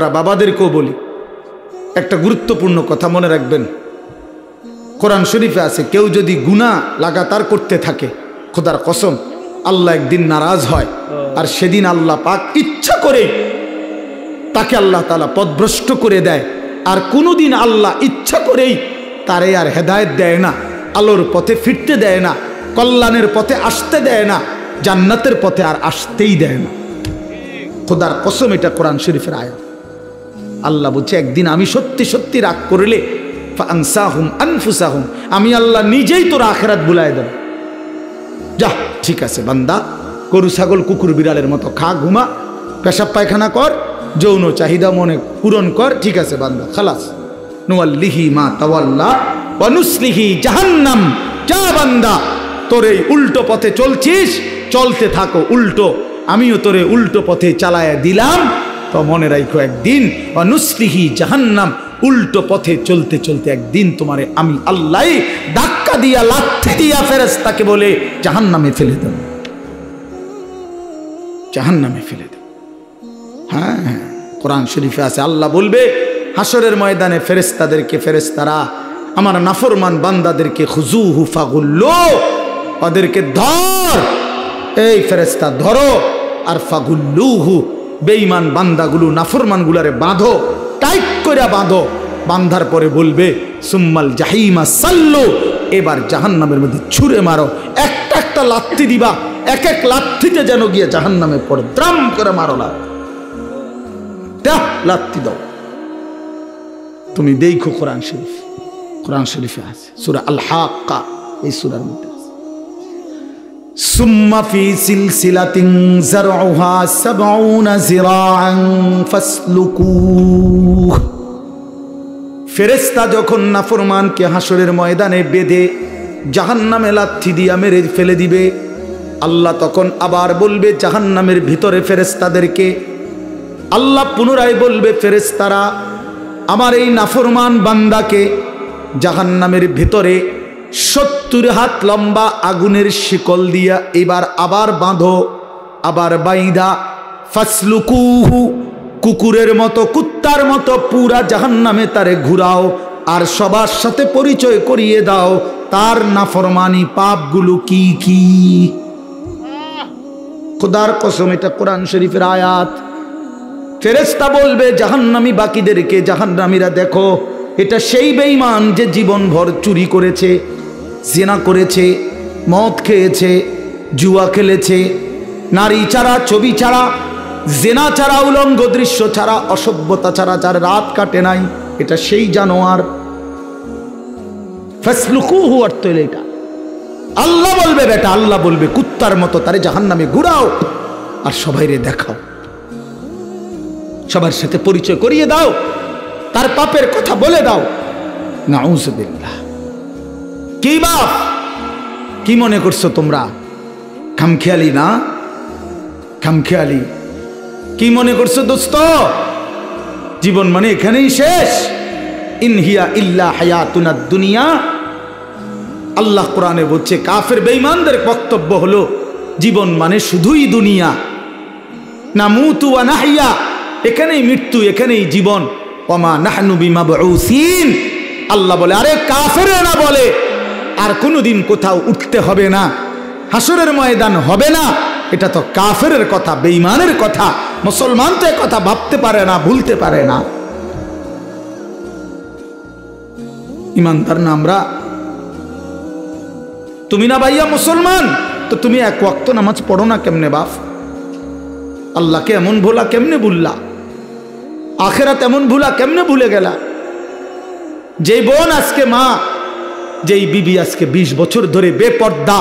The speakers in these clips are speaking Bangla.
বাবাদেরকেও বলি একটা গুরুত্বপূর্ণ কথা মনে রাখবেন। কোরআন শরীফে আছে কেউ যদি গুনাহ লাগাতার করতে থাকে, খোদার কসম আল্লাহ একদিন নারাজ হয়, আর সেদিন আল্লাহ পাক ইচ্ছা করে তাকে আল্লাহ তাআলা পথভ্রষ্ট করে দেয়। আর কোনোদিন আল্লাহ ইচ্ছা করেই তারে আর হেদায়েত দেয় না, আলোর পথে ফিরতে দেয় না, কল্যাণের পথে আসতে দেয় না, জান্নাতের পথে আর আসতেই দেয় না। খোদার কসম, এটা কোরআন শরীফের আয়াত। আল্লাহ বলছে একদিন আমি সত্যি সত্যি রাগ করলে ফাআনসাহুম আনফুসাহুম, আমি আল্লাহ নিজেই তোর আখিরাত ভুলায় দেব। যা ঠিক আছে বান্দা, গরু ছাগল কুকুর বিড়ালের মতো খা, ঘুমা, পেশাব পায়খানা কর, যৌন চাহিদা মনে পূরণ কর, ঠিক আছে বান্দা, খালাস। নুয়াল্লিহি মা তাওয়াল্লা ওয়া নুসলিহি জাহান্নাম। যা বান্দা, তোর এই উল্টো পথে চলছিস, চলতে থাকো উল্টো, আমিও তোরে উল্টো পথে চালায়া দিলাম। তো মনে রাখো একদিন ওয়া নুসলিহি জাহান্নাম, উল্টো পথে চলতে চলতে একদিন তোমারে আমি আল্লাহ ধাক্কা দিয়া লাথি দিয়া ফেরেশতাকে বলে জাহান্নামে ফেলে দেব, জাহান্নামে ফেলে দেব। হ্যাঁ হ্যাঁ, কোরআন শরীফে আছে আল্লাহ বলবে হাসরের ময়দানে ফেরেশতাদেরকে, ফেরেশতারা আমার নাফরমান বান্দাদেরকে খুজুহু ফাগুল্লু, ওদেরকে ধর, এই ফেরেশতা ধরো, আর ফাগুল্লুহু বেঈমান বান্দাগুলো নাফরমানগুলারে বাঁধো, টাইট করে বাঁধো। বাঁধার পরে বলবে সুম্মাল জাহিমা সাল্লু, এবার জাহান্নামের মধ্যে ছুঁড়ে মারো। একটা একটা লাথি দিবা, এক এক লাথিতে যেন গিয়ে জাহান্নামে পড়ে, দ্রাম করে মারো, লাথি দাও। তুমি দেখো কোরআন শরীফ, কোরআন শরীফে আছে সূরা আল হাক্কা, এই সূরার মধ্যে আছে সুম্মা ফি সিলসিলাতিন যারউহা ৭০ যিরাআন ফাসলুকু। ফেরেশতা যখন নাফরমানকে হাসরের ময়দানে বেঁধে জাহান্নামে লাথি দিয়া মেরে ফেলে দিবে, আল্লাহ তখন আবার বলবে জাহান্নামের ভিতরে ফেরেশতাদেরকে, আল্লাহ পুনরায় বলবে ফেরেশতারা আমার এই নাফরমান বান্দাকে জাহান্নামের ভিতরে ৭০ হাত লম্বা আগুনের শিকল দিয়া এবার আবার বাঁধো, আবার বাইদা ফাসলুকুহু, কুকুরের মতো কুত্তার মতো পুরা জাহান্নামে তারে ঘুরাও, আর সবার সাথে পরিচয় করিয়ে দাও তার নাফরমানি পাপগুলো কি কি। খোদার কসম, এটা কোরআন শরীফের আয়াত। ফেরেশতা বলবে জাহান্নামী বাকিদেরকে, জাহান্নামীরা দেখো এটা সেই বেঈমান যে জীবনভর চুরি করেছে, জিনা করেছে, মদ খেয়েছে, জুয়া খেলেছে, নারী ছাড়া, ছবি ছাড়া, জিনা ছাড়া, উলঙ্গ দৃশ্য ছাড়া, অসভ্যতা ছাড়া যার রাত কাটে নাই, এটা সেই জানোয়ার। ফাসলুকুহু অর্থ হলো এটা। আল্লাহ বলবে বেটা, আল্লাহ বলবে কুত্তার মতো তারে জাহান্নামে ঘুরাও, আর সবাইরে দেখাও, সবার সাথে পরিচয় করিয়ে দাও, তার পাপের কথা বলে দাও। নাউযুবিল্লাহ। কি বাপ, কি মনে করছো তোমরা? খামখেয়ালি না, খামখেয়ালি। কি মনে করছো দোস্ত? জীবন মানে এখানেই শেষ? ইনহিয়া ইল্লা হায়াতুনাদ দুনিয়া। আল্লাহ কোরআনে বলছে কাফের বেঈমানদের বক্তব্য হলো জীবন মানে শুধুই দুনিয়া, নামুতু ওয়া নাহইয়া, এখানেই মৃত্যু, এখানেই জীবন। ওয়ামা নাহনু বিমাবউসিন। আল্লাহ বলে আরে কাফেররা বলে আর কোনোদিন কোথাও উঠতে হবে না, হাসরের ময়দান হবে না, এটা তো কাফেরের কথা, বেঈমানের কথা। মুসলমান তো এই কথা ভাবতে পারে না, ভুলতে পারে না। ইমানদার না আমরা? তুমি না ভাইয়া মুসলমান, তো তুমি এক ওয়াক্ত নামাজ পড়ো না কেমনে বাপ? আল্লাহকে এমন ভোলা কেমনে ভুললা? আখেরাত এমন ভুলা কেমনে ভুলে গেলা? যেই বোন আজকে মা, যেই বিবি আজকে ২০ বছর ধরে বেপর্দা,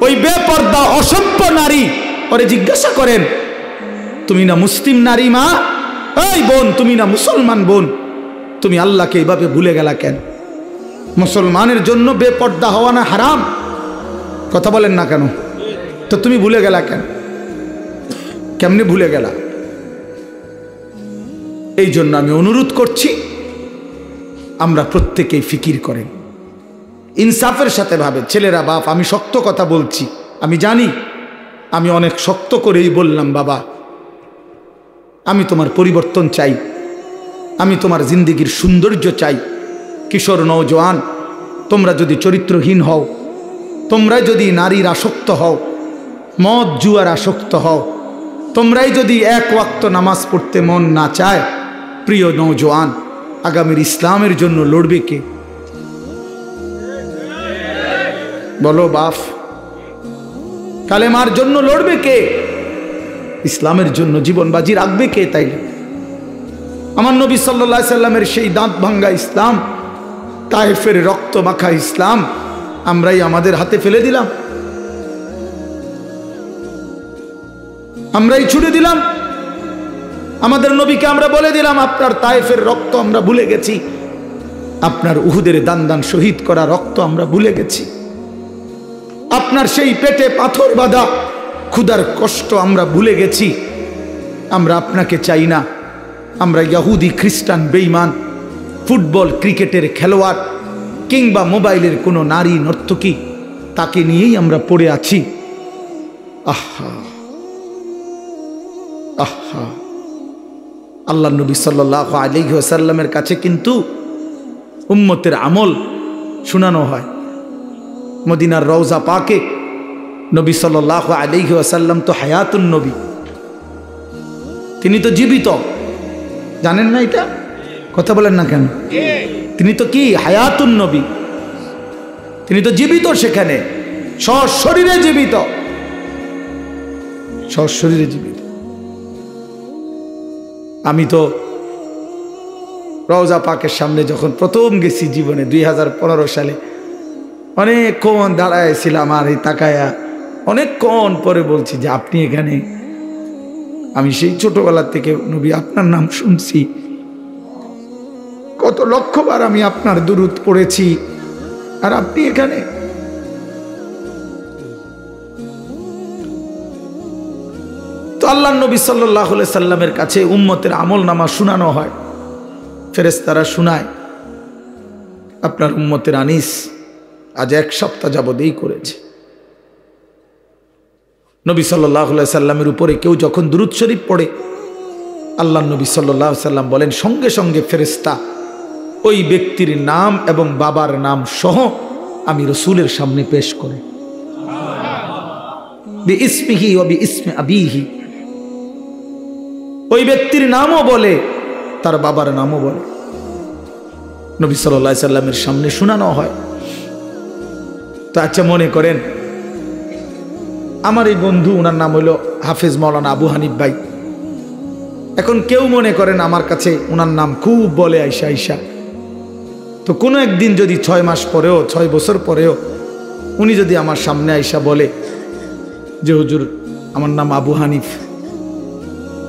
ওই বেপর্দা অসভ্য নারী, ওরে জিজ্ঞাসা করেন তুমি না মুসলিম নারী মা? এই বোন, তুমি না মুসলমান বোন, তুমি আল্লাহকে এইভাবে ভুলে গেলা কেন? মুসলমানের জন্য বেপর্দা হওয়া না হারাম? কথা বলেন না কেন? তো তুমি ভুলে গেলা কেন? কেমনে ভুলে গেলা? এই জন্য আমি অনুরোধ করছি আমরা প্রত্যেকেই ফিকির করেন, ইনসাফের সাথে ভাবে। ছেলেরা বাপ, আমি শক্ত কথা বলছি, আমি জানি আমি অনেক শক্ত করেই বললাম বাবা, আমি তোমার পরিবর্তন চাই, আমি তোমার জিন্দেগির সৌন্দর্য চাই। কিশোর নওজোয়ান, তোমরা যদি চরিত্রহীন হও, তোমরা যদি নারীর আসক্ত হও, মদ জুয়ার আসক্ত হও, তোমরাই যদি এক ওয়াক্ত নামাজ পড়তে মন না চায়, প্রিয় নওজোয়ান, আগামীর ইসলামের জন্য লড়বে কে? বলো বাপ, কালেমার জন্য লড়বে কে? ইসলামের জন্য জীবন বাজি রাখবে কে? তাইলে আমার নবী সাল্লাল্লাহু আলাইহি সাল্লামের সেই দাঁত ভাঙ্গা ইসলাম, তায়েফের রক্ত মাখা ইসলাম আমরাই আমাদের হাতে ফেলে দিলাম, আমরাই ছুড়ে দিলাম। আমাদের নবীকে আমরা বলে দিলাম, আপনার তায়েফের রক্ত আমরা ভুলে গেছি, আপনার উহুদের দান দান শহীদ করা রক্ত আমরা ভুলে গেছি, আপনার সেই পেটে পাথর বাঁধা ক্ষুধার কষ্ট আমরা ভুলে গেছি। আমরা আপনাকে চাই না, আমরা ইহুদি খ্রিস্টান বেঈমান ফুটবল ক্রিকেটের খেলোয়াড় কিংবা মোবাইলের কোনো নারী নর্তকী, তাকে নিয়েই আমরা পড়ে আছি। আহা আহা, আল্লাহ নবী সাল্লাল্লাহু আলাইহি ওয়াসাল্লামের কাছে কিন্তু উম্মতের আমল শোনানো হয়। মদিনার রওজা পাকে নবী সাল্লাল্লাহু আলাইহি ওয়াসাল্লাম তো হায়াতুন নবী, তিনি তো জীবিত। জানেন না এটা? কথা বলেন না কেন? তিনি তো কি হায়াতুন নবী, তিনি তো জীবিত, সেখানে সশরীরে জীবিত, সশরীরে জীবিত। আমি তো রওজা পাকের সামনে যখন প্রথম গেছি জীবনে 2015 সালে, অনেকক্ষণ দাঁড়াইছিলাম আর এই তাকায়া অনেকক্ষণ পরে বলছি যে আপনি এখানে? আমি সেই ছোটবেলা থেকে নবী আপনার নাম শুনছি, কত লক্ষবার আমি আপনার দুরূদ পড়েছি, আর আপনি এখানে? তো আল্লাহর নবী সাল্লাল্লাহু আলাইহি সাল্লামের কাছে উম্মতের আমলনামা শোনানো হয়, ফেরেশতারা শোনায়। আপনার উম্মতের আনিস আজ 1 সপ্তাহ যাবৎ এই করেছে। নবী সাল্লাল্লাহু আলাইহি সাল্লামের উপরে কেউ যখন দুরূদ শরীফ পড়ে, আল্লাহর নবী সাল্লাল্লাহু আলাইহি সাল্লাম বলেন সঙ্গে সঙ্গে ফেরেশতা ওই ব্যক্তির নাম এবং বাবার নাম সহ আমি রাসূলের সামনে পেশ করে, বিইসমিহি ওয়া বিইসমি আবিহি, ওই ব্যক্তির নামও বলে, তার বাবার নামও বলে, নবী সাল্লাল্লাহু আলাইহি সাল্লামের সামনে শোনানো হয়। তো আচ্ছা, মনে করেন আমার এই বন্ধু, ওনার নাম হলো হাফেজ মাওলানা আবু হানিফ ভাই। এখন কেউ মনে করেন আমার কাছে ওনার নাম খুব বলে আইসা আইসা, তো কোনো একদিন যদি 6 মাস পরেও 6 বছর পরেও উনি যদি আমার সামনে আইসা বলে যে হুজুর আমার নাম আবু হানিফ,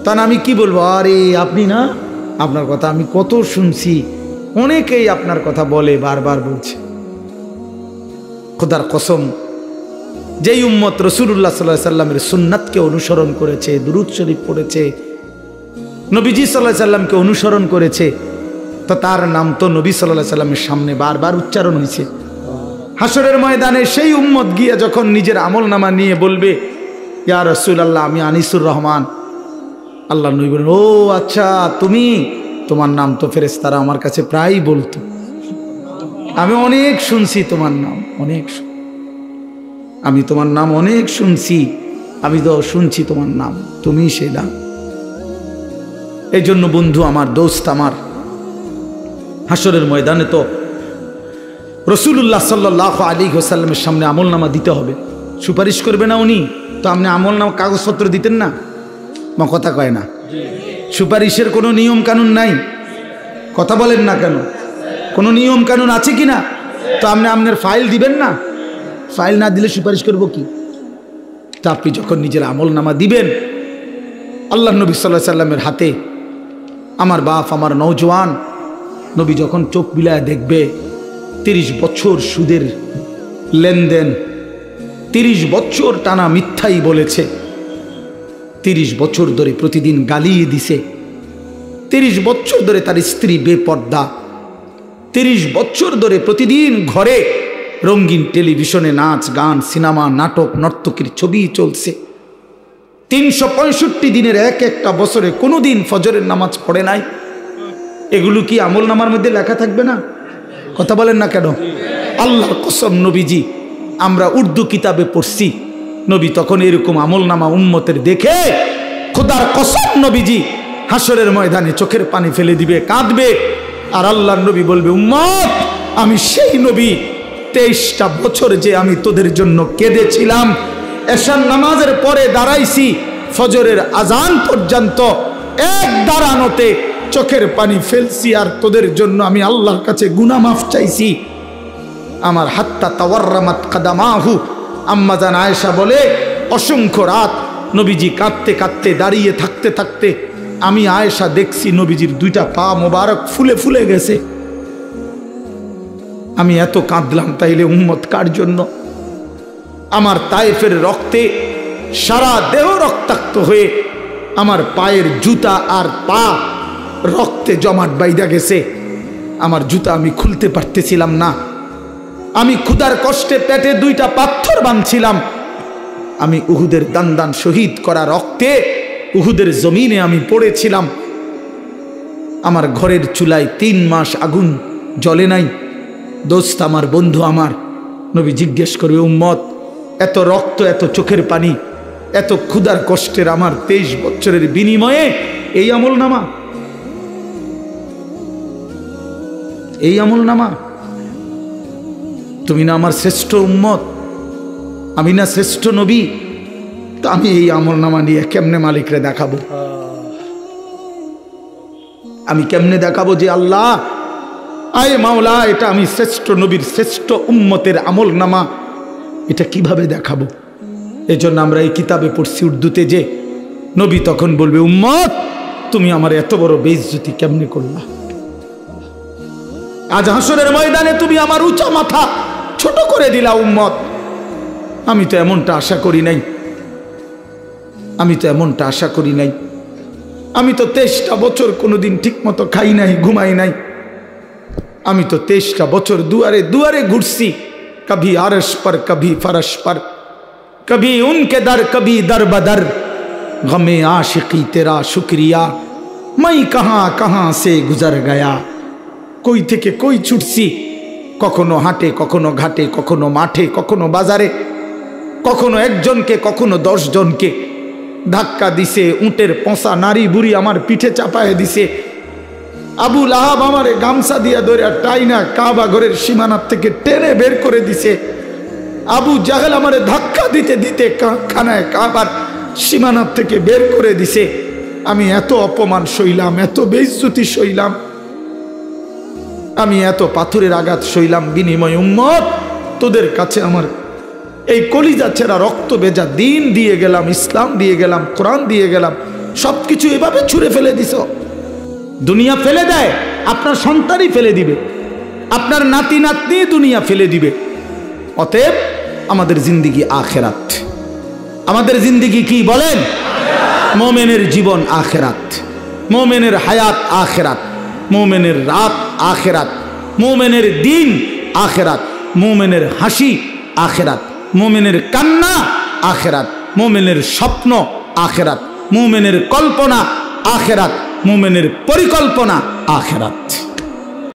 তাহলে আমি কি বলবো? আরে আপনি না, আপনার কথা আমি কত শুনছি, অনেকেই আপনার কথা বলে, বারবার বলছে। খোদার কসম, যেই উম্মত রাসূলুল্লাহ সাল্লাল্লাহু আলাইহি সাল্লামের সুন্নাতকে অনুসরণ করেছে, দুরূদ শরীফ পড়েছে, নবীজি সাল্লাল্লাহু আলাইহি সাল্লামকে অনুসরণ করেছে, তো তার নাম তো নবী সাল্লাল্লাহু আলাইহি সাল্লামের সামনে বারবার উচ্চারণ হয়েছে। হাসরের ময়দানে সেই উম্মত গিয়ে যখন নিজের আমলনামা নিয়ে বলবে ইয়া রাসূলুল্লাহ আমি আনিসুর রহমান, আল্লাহ নবী বলেন ও আচ্ছা তুমি, তোমার নাম তো ফেরেশতারা আমার কাছে প্রায়ই বলতো, আমি অনেক শুনছি তোমার নাম, অনেক আমি তোমার নাম অনেক শুনছি, আমি তো শুনছি তোমার নাম, তুমি সে নাম। এই জন্য বন্ধু আমার, দোস্ত আমার, হাসরের ময়দানে তো রাসূলুল্লাহ সাল্লাল্লাহু আলাইহি ওয়াসাল্লামের সামনে আমলনামা দিতে হবে। সুপারিশ করবে না উনি? তো আপনি আমলনামা কাগজপত্র দিতেন না? মা কথা কয় না, সুপারিশের কোনো নিয়ম কানুন নাই, কথা বলেন না কেন? কোনো নিয়ম কানুন আছে কি না? তো আপনি আপনার ফাইল দিবেন না? ফাইল না দিলে সুপারিশ করবো কি? তা আপনি যখন নিজের আমলনামা দিবেন, আল্লাহ নবী সাল্লাল্লাহু আলাইহি সাল্লামের হাতে, আমার বাপ, আমার নওজোয়ান নবী যখন চোখ বিলায় দেখবে 30 বছর সুদের লেনদেন, 30 বছর টানা মিথ্যাই বলেছে, 30 বছর ধরে প্রতিদিন গালিয়ে দিছে, 30 বছর ধরে তার স্ত্রী বেপর্দা, 30 বছর ধরে প্রতিদিন ঘরে রঙিন টেলিভিশনে নাচ গান সিনেমা নাটক নর্তকীর ছবি চলছে, 365 দিনের এক একটা বছরে কোনো দিন ফজরের নামাজ পড়ে নাই, এগুলো কি আমল নামার মধ্যে লেখা থাকবে না? কথা বলেন না কেন? আল্লাহর কসম নবীজি, আমরা উর্দু কিতাবে পড়ছি, নবী তখন এরকম আমল নামা উম্মতের দেখে খোদার কসম নবীজি হাসরের ময়দানে চোখের পানি ফেলে দিবে, কাঁদবে, আর আল্লাহর নবী বলবে, উম্মত আমি সেই নবী, 23টা বছর যে আমি তোদের জন্য কেঁদেছিলাম, এশার নামাজের পরে দাঁড়াইছি ফজরের আজান পর্যন্ত, এক দাঁড়ানোতে চোখের পানি ফেলছি, আর তোদের জন্য আমি আল্লাহর কাছে গুনাহ মাফ চাইছি। আমার হাত্তা তাওয়াররামাত কাদামাহু, আম্মা জান আয়েশা বলে, অসংখ্য রাত নবীজি কাঁদতে কাঁদতে দাঁড়িয়ে থাকতে থাকতে আমি আয়েশা দেখছি নবীজির 2টা পা মোবারক ফুলে ফুলে গেছে। আমি এত কাঁদলাম, তাইলে উম্মত কার জন্য? আমার তায়েফের রক্তে সারা দেহ রক্তাক্ত হয়ে আমার পায়ের জুতা আর পা রক্তে জমাট বাইদা গেছে। আমার জুতা আমি খুলতে পারতেছিলাম না, আমি ক্ষুধার কষ্টে পেটে 2টা পাথর বাঁধছিলাম। আমি উহুদের দান দান শহীদ করা রক্তে উহুদের জমিনে আমি পড়েছিলাম। আমার ঘরের চুলায় 3 মাস আগুন জ্বলে নাই। দোস্ত আমার, বন্ধু আমার, নবী জিজ্ঞেস করবে, উম্মত এত রক্ত, এত চোখের পানি, এত ক্ষুধার কষ্টের আমার 23 বছরের বিনিময়ে এই আমল নামা, এই আমল নামা? তুমি না আমার শ্রেষ্ঠ উম্মত, আমি না শ্রেষ্ঠ নবী, তো আমি এই আমল নামা নিয়ে কেমনে মালিকরে দেখাবো? আমি কেমনে দেখাবো যে আল্লাহ, আয় মাওলা, এটা আমি শ্রেষ্ঠ নবীর শ্রেষ্ঠ উম্মতের আমল নামা, এটা কিভাবে দেখাবো? এজন্য আমরা এই কিতাবে পড়ছি উর্দুতে যে নবী তখন বলবে, উম্মত তুমি আমার এত বড় বেইজ্জতি কেমনে করলা? আজ হাসরের ময়দানে তুমি আমার উঁচা মাথা ছোট করে দিলা উম্মত। আমি তো এমনটা আশা করি নাই, আমি তো এমনটা আশা করি নাই। আমি তো 23টা বছর কোনোদিন ঠিক মতো খাই নাই, ঘুমাই নাই। আমি তো 23টা বছর দুয়ারে দুয়ারে ঘুরছি, কবি আরশ पर कभी फरश पर, कभी उनके दर कभी दर बदर, गमे आशिकी तेरा शुक्रिया, मैं कहां कहां से गुजर गया। কই থেকে কই ছুটছি, কখনো হাটে, কখনো ঘাটে, কখনো মাঠে, কখনো বাজারে, কখনো একজনকে, কখনো 10 জনকে ধাক্কা দিছে। উটের পচা নারী বুড়ি আমার পিঠে চাপায় দিছে। আবু লাহাব আমারে গামছা দিয়া ধরে টাইনা কাবা ঘরের সীমানার থেকে টেনে বের করে দিছে। আবু জাহেল আমারে ধাক্কা দিতে দিতে খানায় কাবার সীমানার থেকে বের করে দিছে। আমি এত অপমান সইলাম, এত বেইজ্জতি সইলাম, আমি এত পাথরের আঘাত সইলাম, বিনিময় উম্মত তোদের কাছে আমার এই কলিজা ছেঁড়া রক্ত ভেজা দিন দিয়ে গেলাম, ইসলাম দিয়ে গেলাম, কোরআন দিয়ে গেলাম, সবকিছু এভাবে ছুঁড়ে ফেলে দিছ। দুনিয়া ফেলে দেয়, আপনার সন্তানই ফেলে দিবে, আপনার নাতি নাতনি দুনিয়া ফেলে দিবে। অতএব আমাদের জিন্দিগি আখেরাত। আমাদের জিন্দিগি কি বলেন? মোমেনের জীবন আখেরাত, মোমেনের হায়াত আখেরাত, মোমেনের রাত আখেরাত, মোমেনের দিন আখেরাত, মোমেনের হাসি আখেরাত, মোমেনের কান্না আখেরাত, মোমেনের স্বপ্ন আখেরাত, মোমেনের কল্পনা আখেরাত, মোমেনের পরিকল্পনা আখেরাত।